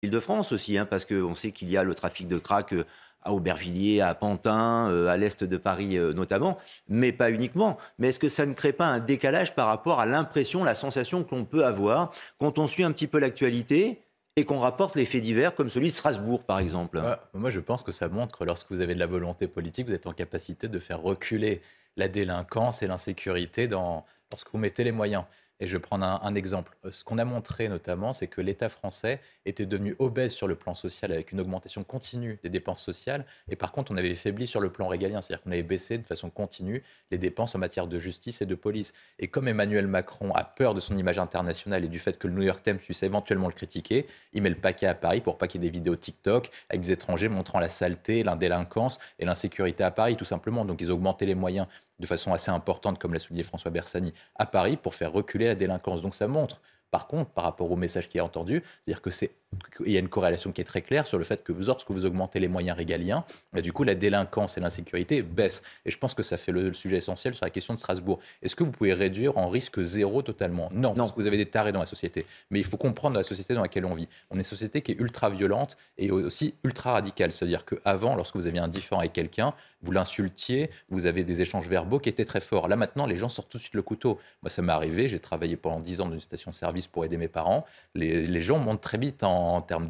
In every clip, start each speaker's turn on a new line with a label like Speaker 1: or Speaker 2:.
Speaker 1: Île-de-France aussi, hein, parce qu'on sait qu'il y a le trafic de crack à Aubervilliers, à Pantin, à l'est de Paris notamment, mais pas uniquement. Mais est-ce que ça ne crée pas un décalage par rapport à l'impression, la sensation que l'on peut avoir quand on suit un petit peu l'actualité et qu'on rapporte les faits divers comme celui de Strasbourg, par exemple?
Speaker 2: Moi, je pense que ça montre que lorsque vous avez de la volonté politique, vous êtes en capacité de faire reculer la délinquance et l'insécurité lorsque vous mettez les moyens. Et je vais prendre un exemple. Ce qu'on a montré notamment, c'est que l'État français était devenu obèse sur le plan social avec une augmentation continue des dépenses sociales. Et par contre, on avait faibli sur le plan régalien, c'est-à-dire qu'on avait baissé de façon continue les dépenses en matière de justice et de police. Et comme Emmanuel Macron a peur de son image internationale et du fait que le New York Times puisse éventuellement le critiquer, il met le paquet à Paris pour pas qu'il y ait des vidéos TikTok avec des étrangers montrant la saleté, la délinquance et l'insécurité à Paris, tout simplement. Donc ils ont augmenté les moyens de façon assez importante, comme l'a souligné François Bersani, à Paris pour faire reculer la délinquance. Donc ça montre, par contre, par rapport au message qui est entendu, c'est-à-dire qu'il y a une corrélation qui est très claire sur le fait que lorsque vous augmentez les moyens régaliens, du coup, la délinquance et l'insécurité baissent. Et je pense que ça fait le sujet essentiel sur la question de Strasbourg. Est-ce que vous pouvez réduire en risque zéro totalement? Non, parce
Speaker 1: Non.
Speaker 2: que vous avez des tarés dans la société. Mais il faut comprendre la société dans laquelle on vit. On est une société qui est ultra violente et aussi ultra radicale. C'est-à-dire qu'avant, lorsque vous aviez un différend avec quelqu'un, vous l'insultiez, vous avez des échanges verbaux qui étaient très forts. Là, maintenant, les gens sortent tout de suite le couteau. Moi, ça m'est arrivé, j'ai travaillé pendant 10 ans dans une station-service pour aider mes parents. Les gens montent très vite en termes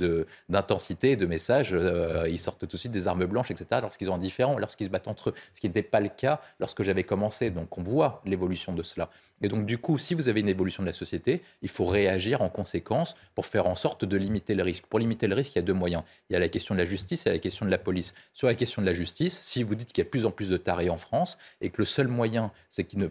Speaker 2: d'intensité, de messages. Ils sortent tout de suite des armes blanches, etc., lorsqu'ils ont un différend, lorsqu'ils se battent entre eux. Ce qui n'était pas le cas lorsque j'avais commencé. Donc, on voit l'évolution de cela. Et donc, du coup, si vous avez une évolution de la société, il faut réagir en conséquence pour faire en sorte de limiter le risque. Pour limiter le risque, il y a deux moyens. Il y a la question de la justice et la question de la police. Sur la question de la justice, si vous dites qu'il y a de plus en plus de tarés en France et que le seul moyen, c'est qu'ils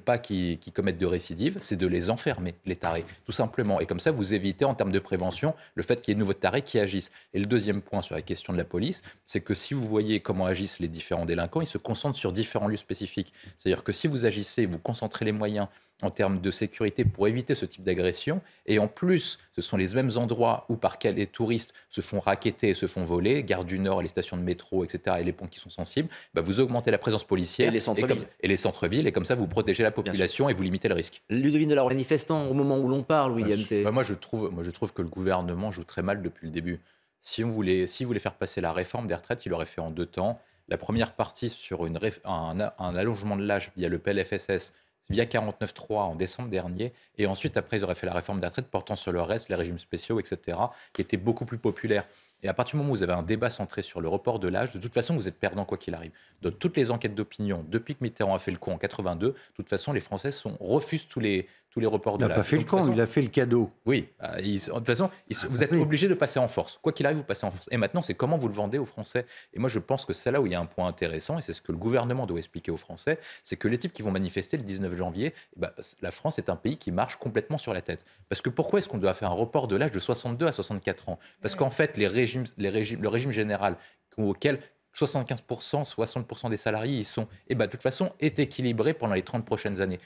Speaker 2: commettent de récidives, c'est de les enfermer, les tarés, tout simplement. Et comme ça, vous évitez en termes de prévention le fait qu'il y ait de nouveaux tarés qui agissent. Et le deuxième point sur la question de la police, c'est que si vous voyez comment agissent les différents délinquants, ils se concentrent sur différents lieux spécifiques. C'est-à-dire que si vous agissez, vous concentrez les moyens en termes de sécurité pour éviter ce type d'agression. Et en plus, ce sont les mêmes endroits où par lesquels les touristes se font racketter et se font voler, Gare du Nord, les stations de métro, etc., et les ponts qui sont sensibles, bah vous augmentez la présence
Speaker 1: Et
Speaker 2: policière
Speaker 1: les centres-villes.
Speaker 2: et les centres-villes, et comme ça, vous protégez la
Speaker 1: Bien sûr.
Speaker 2: population et vous limitez le risque.
Speaker 1: Ludovine de la manifestant au moment où l'on parle, William T.
Speaker 2: Moi, je trouve que le gouvernement joue très mal depuis le début. S'il voulait faire passer la réforme des retraites, il l'aurait fait en deux temps. La première partie sur un allongement de l'âge via le PLFSS, via 49.3 en décembre dernier. Et ensuite, après, ils auraient fait la réforme des retraites portant sur le reste, les régimes spéciaux, etc., qui était beaucoup plus populaire. Et à partir du moment où vous avez un débat centré sur le report de l'âge, de toute façon, vous êtes perdant quoi qu'il arrive. Dans toutes les enquêtes d'opinion, depuis que Mitterrand a fait le coup en 82, de toute façon, les Français refusent tous les reports
Speaker 3: Il
Speaker 2: de
Speaker 3: n'a pas
Speaker 2: l'âge.
Speaker 3: fait le
Speaker 2: Donc, de toute
Speaker 3: con,
Speaker 2: façon,
Speaker 3: il a fait le cadeau.
Speaker 2: oui, de toute façon, vous êtes
Speaker 3: Oui.
Speaker 2: obligé de passer en force. Quoi qu'il arrive, vous passez en force. Et maintenant, c'est comment vous le vendez aux Français. Et moi, je pense que c'est là où il y a un point intéressant, et c'est ce que le gouvernement doit expliquer aux Français, c'est que les types qui vont manifester le 19 janvier, eh ben, la France est un pays qui marche complètement sur la tête. Parce que pourquoi est-ce qu'on doit faire un report de l'âge de 62 à 64 ans? Parce qu'en fait, le régime général auquel 75%, 60% des salariés y sont, et ben, de toute façon, est équilibré pendant les 30 prochaines années.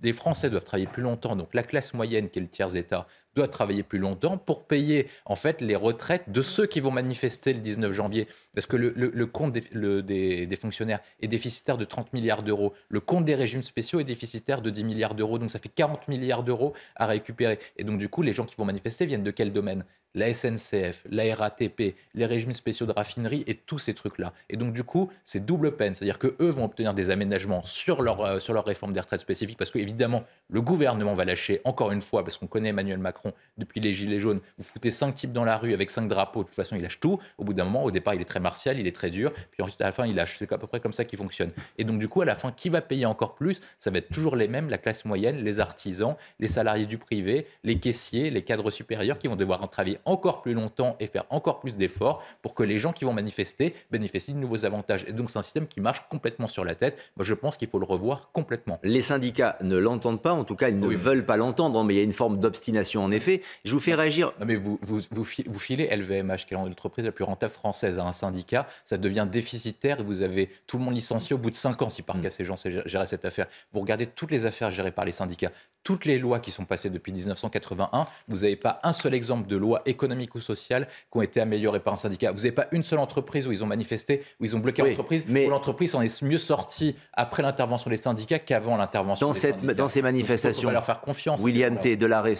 Speaker 2: Les Français doivent travailler plus longtemps, donc la classe moyenne, qui est le tiers-État, doit travailler plus longtemps pour payer en fait les retraites de ceux qui vont manifester le 19 janvier. Parce que le compte des fonctionnaires est déficitaire de 30 milliards d'euros. Le compte des régimes spéciaux est déficitaire de 10 milliards d'euros. Donc ça fait 40 milliards d'euros à récupérer. Et donc du coup, les gens qui vont manifester viennent de quel domaine? La SNCF, la RATP, les régimes spéciaux de raffinerie et tous ces trucs-là. Et donc, du coup, c'est double peine. C'est-à-dire qu'eux vont obtenir des aménagements sur leur réforme des retraites spécifiques parce qu'évidemment, le gouvernement va lâcher encore une fois, parce qu'on connaît Emmanuel Macron depuis les Gilets jaunes. Vous foutez 5 types dans la rue avec 5 drapeaux. De toute façon, il lâche tout. Au bout d'un moment, au départ, il est très martial, il est très dur. Puis ensuite, à la fin, il lâche. C'est à peu près comme ça qu'il fonctionne. Et donc, du coup, à la fin, qui va payer encore plus? Ça va être toujours les mêmes, la classe moyenne, les artisans, les salariés du privé, les caissiers, les cadres supérieurs qui vont devoir travailler encore plus longtemps et faire encore plus d'efforts pour que les gens qui vont manifester bénéficient de nouveaux avantages. Et donc, c'est un système qui marche complètement sur la tête. Moi, je pense qu'il faut le revoir complètement.
Speaker 1: Les syndicats ne l'entendent pas, en tout cas, ils ne
Speaker 2: Oui,
Speaker 1: veulent pas l'entendre, mais il y a une forme d'obstination en effet. Je vous fais réagir.
Speaker 2: non, mais vous filez LVMH, qui est l'entreprise la plus rentable française, à un syndicat, ça devient déficitaire et vous avez tout le monde licencié au bout de 5 ans si par cas ces gens géraient cette affaire. Vous regardez toutes les affaires gérées par les syndicats, toutes les lois qui sont passées depuis 1981, vous n'avez pas un seul exemple de loi économique ou sociale qui ont été améliorées par un syndicat. Vous n'avez pas une seule entreprise où ils ont manifesté, où ils ont bloqué l'entreprise, où l'entreprise en est mieux sortie après l'intervention des syndicats qu'avant l'intervention des syndicats.
Speaker 1: Dans ces manifestations,
Speaker 2: on va leur faire confiance.
Speaker 1: William T. de l'arrêt,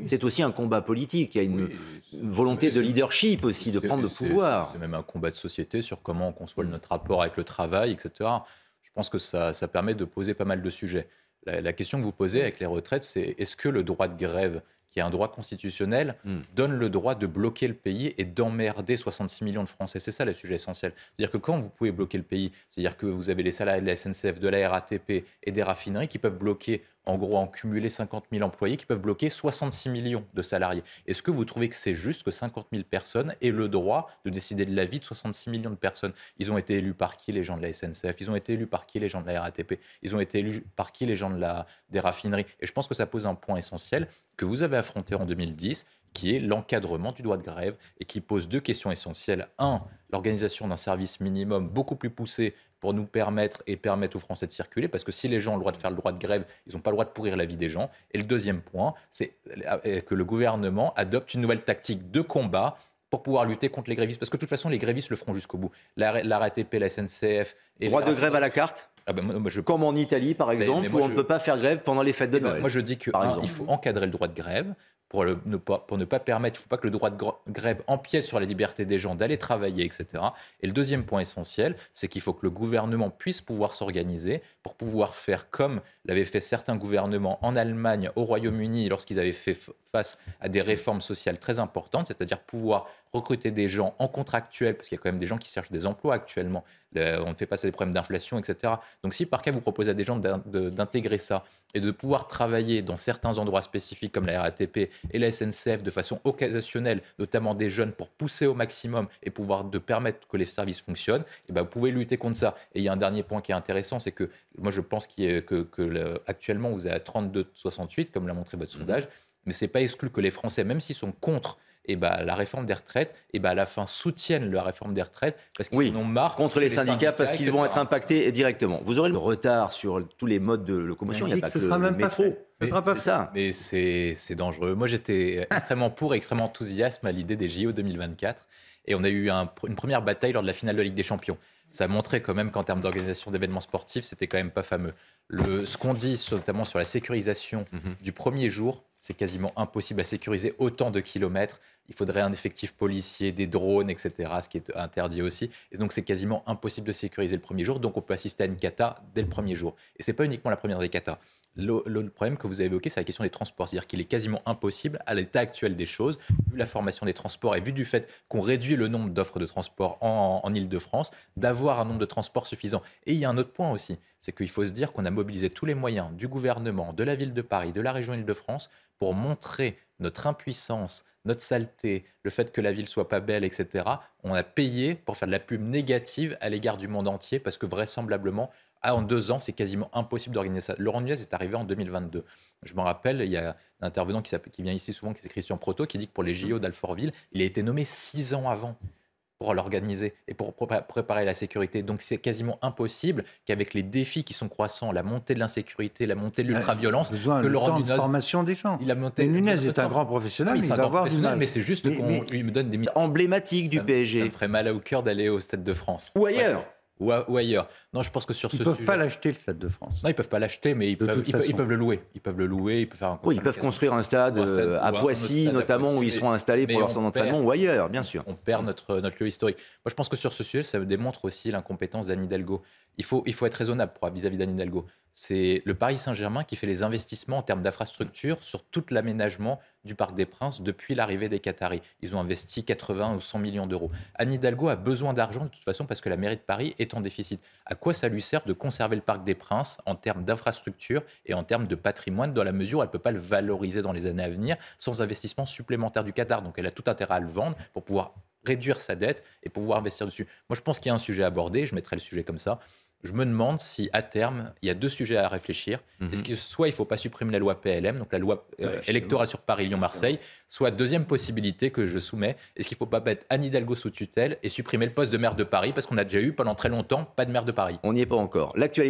Speaker 1: c'est aussi un combat politique. Il y a une volonté de leadership aussi, de prendre le pouvoir.
Speaker 2: C'est même un combat de société sur comment on conçoit notre rapport avec le travail, etc. Je pense que ça permet de poser pas mal de sujets. La question que vous posez avec les retraites, c'est est-ce que le droit de grève, qui est un droit constitutionnel, donne le droit de bloquer le pays et d'emmerder 66 millions de Français? C'est ça le sujet essentiel. C'est-à-dire que quand vous pouvez bloquer le pays, c'est-à-dire que vous avez les salariés de la SNCF, de la RATP et des raffineries qui peuvent bloquer, en gros, en cumulé 50 000 employés, qui peuvent bloquer 66 millions de salariés. Est-ce que vous trouvez que c'est juste que 50 000 personnes aient le droit de décider de la vie de 66 millions de personnes? Ils ont été élus par qui, les gens de la SNCF? Ils ont été élus par qui, les gens de la RATP? Ils ont été élus par qui, les gens des raffineries? Et je pense que ça pose un point essentiel que vous avez affronté en 2010, qui est l'encadrement du droit de grève et qui pose deux questions essentielles. Un, l'organisation d'un service minimum beaucoup plus poussé pour nous permettre aux Français de circuler, parce que si les gens ont le droit de faire le droit de grève, ils n'ont pas le droit de pourrir la vie des gens. Et le deuxième point, c'est que le gouvernement adopte une nouvelle tactique de combat pour pouvoir lutter contre les grévistes. Parce que de toute façon, les grévistes le feront jusqu'au bout. La RATP, la SNCF... Et
Speaker 1: droit de grève à la carte comme en Italie, par exemple, où on ne peut pas faire grève pendant les fêtes de Noël.
Speaker 2: Moi, je dis qu'il faut encadrer le droit de grève pour ne pas permettre, il ne faut pas que le droit de grève empiète sur la liberté des gens d'aller travailler, etc. Et le deuxième point essentiel, c'est qu'il faut que le gouvernement puisse pouvoir s'organiser pour pouvoir faire comme l'avaient fait certains gouvernements en Allemagne, au Royaume-Uni, lorsqu'ils avaient fait face à des réformes sociales très importantes, c'est-à-dire pouvoir recruter des gens en contractuel, parce qu'il y a quand même des gens qui cherchent des emplois actuellement, on fait face à des problèmes d'inflation, etc. Donc si par cas vous proposez à des gens d'intégrer ça et de pouvoir travailler dans certains endroits spécifiques comme la RATP et la SNCF de façon occasionnelle, notamment des jeunes, pour pousser au maximum et pouvoir de permettre que les services fonctionnent, et ben vous pouvez lutter contre ça. Et il y a un dernier point qui est intéressant, c'est que moi je pense actuellement vous êtes à 32,68 comme l'a montré votre sondage, mais c'est pas exclu que les Français, même s'ils sont contre la réforme des retraites, à la fin soutiennent la réforme des retraites parce qu'ils en ont marre.
Speaker 1: Contre les syndicats parce qu'ils vont être impactés directement. Vous aurez le retard sur tous les modes de locomotion. Il n'y a pas que le métro.
Speaker 3: Ce sera pas ça.
Speaker 2: Mais c'est dangereux. Moi, j'étais extrêmement pour et extrêmement enthousiaste à l'idée des JO 2024. Et on a eu une première bataille lors de la finale de la Ligue des Champions. Ça montrait quand même qu'en termes d'organisation d'événements sportifs, c'était quand même pas fameux. Ce qu'on dit, notamment sur la sécurisation du premier jour, c'est quasiment impossible à sécuriser autant de kilomètres. Il faudrait un effectif policier, des drones, etc., ce qui est interdit aussi. Et donc, c'est quasiment impossible de sécuriser le premier jour. Donc, on peut assister à une cata dès le premier jour. Et ce n'est pas uniquement la première des catas. Le problème que vous avez évoqué, c'est la question des transports. C'est-à-dire qu'il est quasiment impossible, à l'état actuel des choses, vu la formation des transports et vu du fait qu'on réduit le nombre d'offres de transport en Île-de-France, d'avoir un nombre de transports suffisant. Et il y a un autre point aussi, c'est qu'il faut se dire qu'on a mobilisé tous les moyens du gouvernement, de la ville de Paris, de la région Île-de-France, pour montrer notre impuissance, notre saleté, le fait que la ville soit pas belle, etc. On a payé pour faire de la pub négative à l'égard du monde entier, parce que vraisemblablement, en 2 ans, c'est quasiment impossible d'organiser ça. Laurent Nunez est arrivé en 2022. Je me rappelle, il y a un intervenant qui vient ici souvent, qui est Christian Proto, qui dit que pour les JO d'Alfortville, il a été nommé 6 ans avant pour l'organiser et pour préparer la sécurité. Donc c'est quasiment impossible qu'avec les défis qui sont croissants, la montée de l'insécurité, la montée de l'ultra-violence,
Speaker 3: que Laurent Nunez... formation des gens. Nunez est un grand professionnel, mais il va avoir du mal.
Speaker 2: Mais c'est juste qu'il me donne des...
Speaker 1: emblématiques du PSG.
Speaker 2: Ça me ferait mal au cœur d'aller au Stade de France.
Speaker 1: Ou ailleurs.
Speaker 2: Ou ailleurs. Non, je pense que sur ce sujet...
Speaker 3: Ils ne peuvent pas l'acheter, le Stade de France.
Speaker 2: Non, ils ne peuvent pas l'acheter, mais ils peuvent le louer. Ils peuvent le louer, ils peuvent faire un...
Speaker 1: Oui, ils peuvent construire un stade à Poissy, notamment, où ils seront installés pour leur centre d'entraînement, ou ailleurs, bien sûr.
Speaker 2: On perd notre lieu historique. Moi, je pense que sur ce sujet, ça démontre aussi l'incompétence d'Anne Hidalgo. Il faut être raisonnable vis-à-vis d'Anne Hidalgo. C'est le Paris Saint-Germain qui fait les investissements en termes d'infrastructure sur tout l'aménagement du Parc des Princes depuis l'arrivée des Qataris. Ils ont investi 80 ou 100 millions d'euros. Anne Hidalgo a besoin d'argent de toute façon parce que la mairie de Paris est en déficit. À quoi ça lui sert de conserver le Parc des Princes en termes d'infrastructure et en termes de patrimoine, dans la mesure où elle ne peut pas le valoriser dans les années à venir sans investissement supplémentaire du Qatar. Donc elle a tout intérêt à le vendre pour pouvoir réduire sa dette et pouvoir investir dessus. Moi, je pense qu'il y a un sujet à aborder. Je mettrai le sujet comme ça. Je me demande si, à terme, il y a 2 sujets à réfléchir. Est-ce que soit il ne faut pas supprimer la loi PLM, donc la loi électorale sur Paris, Lyon, Marseille, soit deuxième possibilité que je soumets, est-ce qu'il ne faut pas mettre Anne Hidalgo sous tutelle et supprimer le poste de maire de Paris, parce qu'on a déjà eu pendant très longtemps pas de maire de Paris.
Speaker 1: On n'y est pas encore. L'actualité